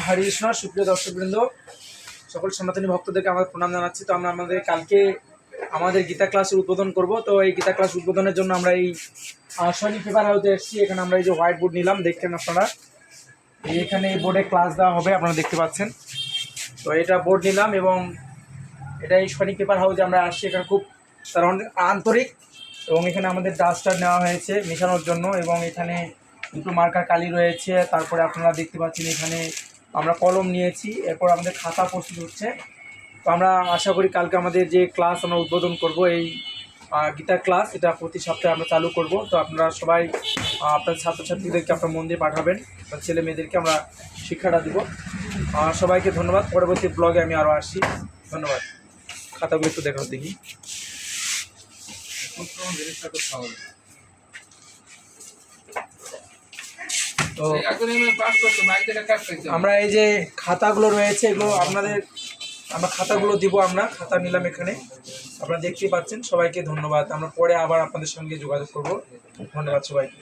হরে কৃষ্ণ। সুপ্রিয় দর্শকবৃন্দ, সকল সনাতনী ভক্তদেরকে আমার প্রণাম জানাচ্ছি। তো আমরা কালকে আমাদের গীতা ক্লাসের উদ্বোধন করব। তো এই গীতা ক্লাস উদ্বোধনের জন্য আমরা এই সৈনিক পেপার হাউসে এসেছি। এখানে আমরা এই যে হোয়াইট বোর্ড নিলাম, দেখছেন আপনারা, এখানে এই বোর্ডে ক্লাস দেওয়া হবে, আপনারা দেখতে পাচ্ছেন। তো এটা বোর্ড নিলাম এবং এটা এই সৈনিক পেপার হাউসে আমরা আসছি। এখানে খুব তারা অনেক আন্তরিক এবং এখানে আমাদের ডাস্টার নেওয়া হয়েছে মেশানোর জন্য এবং এখানে দুটো মার্কার কালি রয়েছে। তারপরে আপনারা দেখতে পাচ্ছেন এখানে আমরা কলম নিয়েছি। এরপর আমাদের খাতা প্রস্তুত হচ্ছে। তো আমরা আশা করি কালকে আমাদের যে ক্লাস আমরা উদ্বোধন করব এই গীতা ক্লাস, এটা প্রতি সপ্তাহে আমরা চালু করব। তো আপনারা সবাই আপনার ছাত্রছাত্রীদেরকে আপনার মন দিয়ে পাঠাবেন, ছেলে মেয়েদেরকে আমরা শিক্ষাটা দেবো। সবাইকে ধন্যবাদ। পরবর্তী ব্লগে আমি আরও আসছি। ধন্যবাদ। খাতাগুলো একটু দেখাও দেখি। তো আমরা এই যে খাতাগুলো রয়েছে এগুলো আমরা খাতাগুলো দিব। আমরা খাতা নিলাম এখানে, আপনারা দেখতেই পাচ্ছেন। সবাইকে ধন্যবাদ। আমরা পরে আবার আপনাদের সঙ্গে যোগাযোগ করব। ধন্যবাদ সবাইকে।